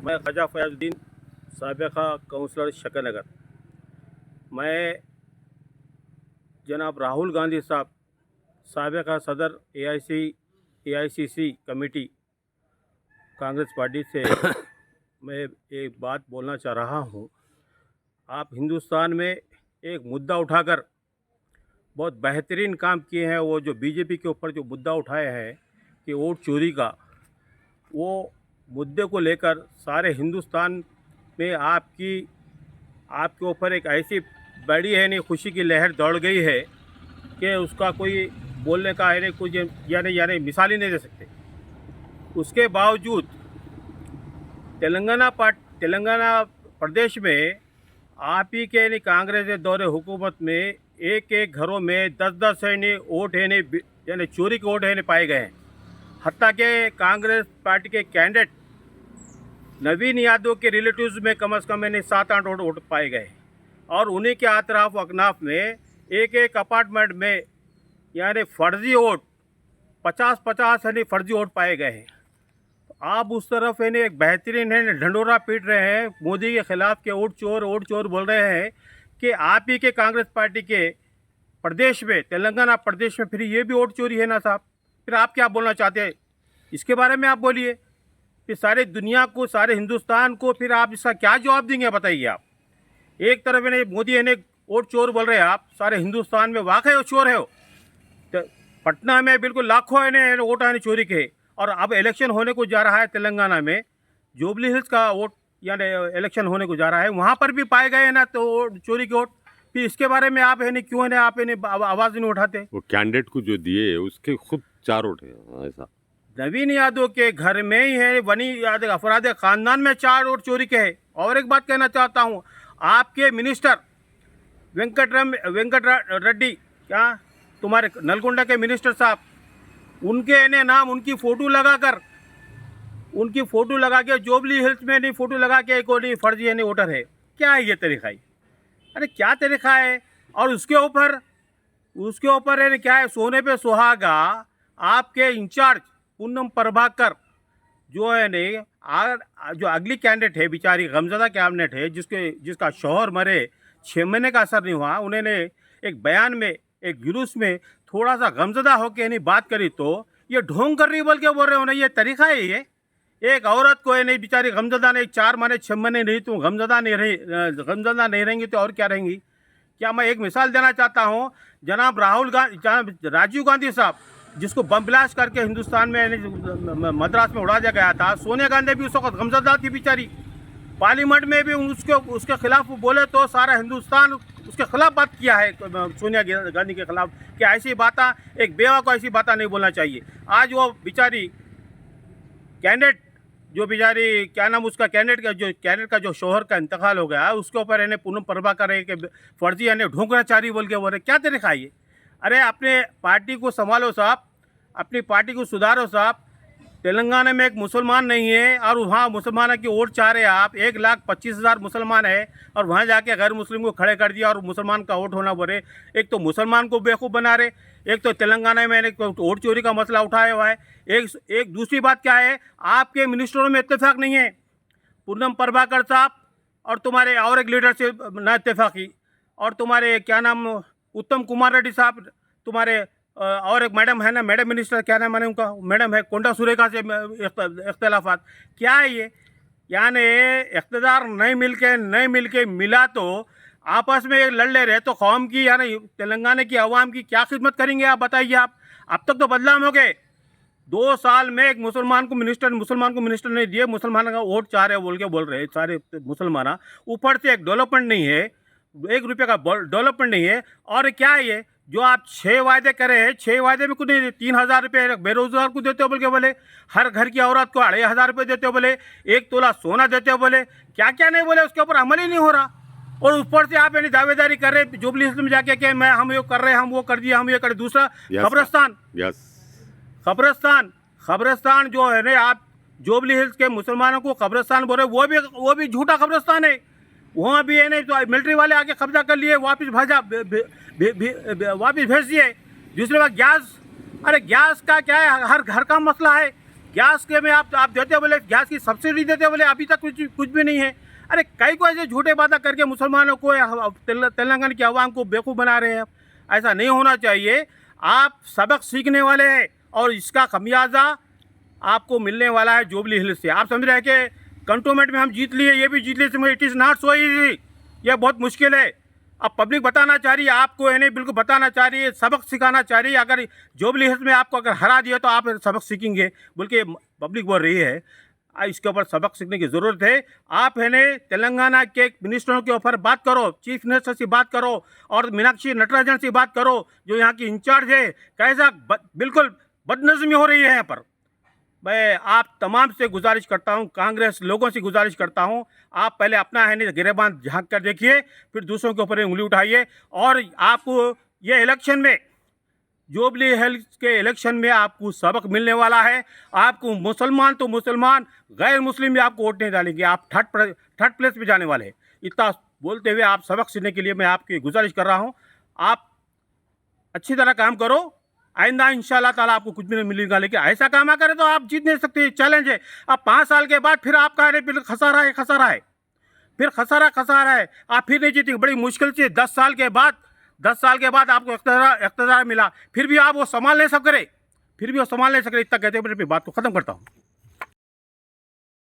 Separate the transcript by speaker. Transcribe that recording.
Speaker 1: मैं ख्वाजा फयाजुद्दीन साबिक़ा काउंसलर शकनगर। मैं जनाब राहुल गांधी साहब साबिक़ा सदर AICC कमेटी कांग्रेस पार्टी से मैं एक बात बोलना चाह रहा हूँ। आप हिंदुस्तान में एक मुद्दा उठाकर बहुत बेहतरीन काम किए हैं। वो जो बीजेपी के ऊपर जो मुद्दा उठाए हैं कि वोट चोरी का, वो मुद्दे को लेकर सारे हिंदुस्तान में आपके ऊपर एक ऐसी बड़ी है नहीं खुशी की लहर दौड़ गई है कि उसका कोई बोलने का है नहीं, कुछ यानी मिसाल ही नहीं दे सकते। उसके बावजूद तेलंगाना प्रदेश में आप ही के यानी कांग्रेस के दौरे हुकूमत में एक एक घरों में 10-10 वोट है नहीं यानी चोरी के वोट है नहीं पाए गए हैं। हत्ता के कांग्रेस पार्टी के कैंडिडेट नवीन यादव के रिलेटिव्स में कम से कम 7-8 वोट पाए गए और उन्हीं के अतराफ अकनाफ में एक एक अपार्टमेंट में यानी फर्जी वोट 50-50 यानी फर्जी वोट पाए गए हैं। आप उस तरफ है एक बेहतरीन है ढंडोरा पीट रहे हैं मोदी के खिलाफ के वोट चोर बोल रहे हैं कि आप ही के कांग्रेस पार्टी के प्रदेश में तेलंगाना प्रदेश में फिर ये भी वोट चोरी है ना साहब। फिर आप क्या बोलना चाहते हैं इसके बारे में? आप बोलिए। फिर सारे दुनिया को, सारे हिंदुस्तान को फिर आप इसका क्या जवाब देंगे बताइए आप। एक तरफ है मोदी है वोट चोर बोल रहे हैं, आप सारे हिंदुस्तान में वाकई वो चोर है हो। तो पटना में बिल्कुल लाखों है वोट आने चोरी के, और अब इलेक्शन होने को जा रहा है तेलंगाना में, जुबली हिल्स का वोट यानी इलेक्शन होने को जा रहा है, वहाँ पर भी पाए गए ना तो चोरी के वोट। फिर इसके बारे में आप है नहीं क्यों है आप आवाज़ नहीं उठाते? वो
Speaker 2: कैंडिडेट को जो दिए उसके खुद 4 वोट है। ऐसा
Speaker 1: नवीन यादव के घर में ही है वनी यादव अफराद खानदान में 4 वोट चोरी के है। और एक बात कहना चाहता हूँ, आपके मिनिस्टर वेंकट रेड्डी, क्या तुम्हारे नलगोंडा के मिनिस्टर साहब, उनके ने नाम उनकी फ़ोटो लगा के जुबली हिल्स में नहीं फ़ोटो लगा के कोई फर्जी है नहीं वोटर है। क्या है ये तरीका है? अरे क्या तरीका है? और उसके ऊपर है क्या है, सोने पे सुहागा आपके इंचार्ज पूनम प्रभाकर जो है नहीं जो अगली कैंडिडेट है बेचारी गमजदा कैबिनेट है जिसका शौहर मरे 6 महीने का असर नहीं हुआ। उन्होंने एक बयान में एक जुलूस में थोड़ा सा गमजदा होकर नहीं बात करी तो ये ढोंग कर रही बोल के बोल रहे हो ना। ये तरीका है ये? एक औरत को है नहीं बेचारी गमजदा नहीं 4 महीने 6 महीने नहीं तो गमजदा नहीं रहेंगी तो और क्या रहेंगी? क्या मैं एक मिसाल देना चाहता हूँ, जनाब राजीव गांधी साहब जिसको बम ब्लास्ट करके हिंदुस्तान में मद्रास में उड़ा दिया गया था, सोनिया गांधी भी उस वक्त गमजदा थी बेचारी। पार्लियामेंट में भी उसके खिलाफ बोले तो सारा हिंदुस्तान उसके खिलाफ बात किया है सोनिया गांधी के खिलाफ कि ऐसी बातें एक बेवा को ऐसी बातें नहीं बोलना चाहिए। आज वो बेचारी कैंडिडेट जो बेचारी क्या नाम उसका कैंडिडेट का जो शोहर का इंतकाल हो गया उसके ऊपर इन्हें पूनम प्रभाकर है कि फर्जी यानी ढोंकराचारी बोल के बोल रहे। क्या तरीका है ये? अरे अपने पार्टी को संभालो साहब, अपनी पार्टी को सुधारो साहब। तेलंगाना में एक मुसलमान नहीं है और वहाँ मुसलमानों की वोट चाह रहे हैं आप। 1,25,000 मुसलमान है और वहाँ जाके गैर मुस्लिम को खड़े कर दिया और मुसलमान का वोट होना बोल रहे। एक तो मुसलमान को बेवकूफ़ बना रहे, एक तो तेलंगाना में वोट चोरी का मसला उठाया हुआ है। एक दूसरी बात क्या है, आपके मिनिस्टरों में इत्तेफाक नहीं है। पूनम प्रभाकर साहब और तुम्हारे और एक लीडर से ना इत्तेफाकी, और तुम्हारे क्या नाम उत्तम कुमार रेड्डी साहब, तुम्हारे और एक मैडम है ना, मैडम मिनिस्टर क्या नाम है उनका, मैडम है कोंडा सुरेखा से इख्तलाफात। क्या है ये? यानी इख्तिदार नहीं मिल के मिला तो आपस में लड़ ले रहे तो कौम की यानी तेलंगाना की आवाम की क्या खिदमत करेंगे आप बताइए आप? अब तक तो बदलाव हो गए। 2 साल में एक मुसलमान को मिनिस्टर नहीं दिए, मुसलमान का वोट चाह रहे बोल रहे सारे मुसलमान। ऊपर से एक डेवलपमेंट नहीं है, 1 रुपये का डेवलपमेंट नहीं है। और क्या है ये जो आप 6 वायदे करे हैं, 6 वायदे में कुछ नहीं, 3,000 रुपये बेरोजगार को देते हो बोल के बोले, हर घर की औरत को 2,500 रुपये देते हो बोले, 1 तोला सोना देते हो बोले, क्या क्या नहीं बोले, उसके ऊपर अमल ही नहीं हो रहा। और ऊपर से आप यानी दावेदारी कर रहे जुबली हिल्स में जाके कि हम ये कर रहे हैं, हम वो कर दिया, हम ये कर। दूसरा खबरस्तान जो है ना, आप जुबली हिल्स के मुसलमानों को कब्रस्तान बोल रहे, वो भी झूठा कब्रस्तान है। वहाँ भी है नहीं तो मिलिट्री वाले आके कब्जा कर लिए, वापस भेज दिए। दूसरी बात गैस, अरे गैस का क्या है, हर घर का मसला है। गैस के में आप देते बोले गैस की सब्सिडी देते बोले अभी तक कुछ भी नहीं है। अरे कई को ऐसे झूठे बातें करके मुसलमानों को तेलंगाना की आवाम को बेवकूफ़ बना रहे हैं। ऐसा नहीं होना चाहिए। आप सबक सीखने वाले हैं और इसका खमियाजा आपको मिलने वाला है जुबली हिल्स से। आप समझ रहे हैं कि कंटोनमेंट में हम जीत लिए, ये भी जीत लिए, it is not so easy, ये बहुत मुश्किल है। अब पब्लिक बताना चाह रही है आपको, है नहीं बिल्कुल बताना चाह रही है, सबक सिखाना चाह रही है। अगर जुबली हिल्स में आपको अगर हरा दिया तो आप सबक सीखेंगे बोल के पब्लिक बोल रही है। इसके ऊपर सबक सीखने की ज़रूरत है। आप है ने तेलंगाना के मिनिस्टरों के ऊपर बात करो, चीफ मिनिस्टर से बात करो और मीनाक्षी नटराजन से बात करो जो यहाँ की इंचार्ज है। कैसा बिल्कुल बदनज़मी हो रही है यहाँ पर। मैं आप तमाम से गुजारिश करता हूँ, कांग्रेस लोगों से गुजारिश करता हूँ, आप पहले अपना है नहीं गिरेबान झाँक कर देखिए, फिर दूसरों के ऊपर उंगली उठाइए। और आपको ये इलेक्शन में जुबली हिल्स के इलेक्शन में आपको सबक मिलने वाला है। आपको मुसलमान तो मुसलमान, गैर मुस्लिम भी आपको वोट नहीं डालेंगे, आप थर्ड प्लेस पे जाने वाले हैं। इतना बोलते हुए आप सबक सीखने के लिए मैं आपकी गुजारिश कर रहा हूँ। आप अच्छी तरह काम करो, आइंदा इंशाल्लाह ताला आपको कुछ भी नहीं मिलेगा। लेकिन ऐसा काम ना करें तो आप जीत नहीं सकते, चैलेंज है। अब 5 साल के बाद फिर आप कह रहे फिर खसारा है, फिर खसारा है, आप फिर नहीं जीतेंगे। बड़ी मुश्किल से 10 साल के बाद आपको इख्तियार मिला, फिर भी आप वो संभाल नहीं सक रहे, इतना कहते हुए अपनी बात को ख़त्म करता हूँ।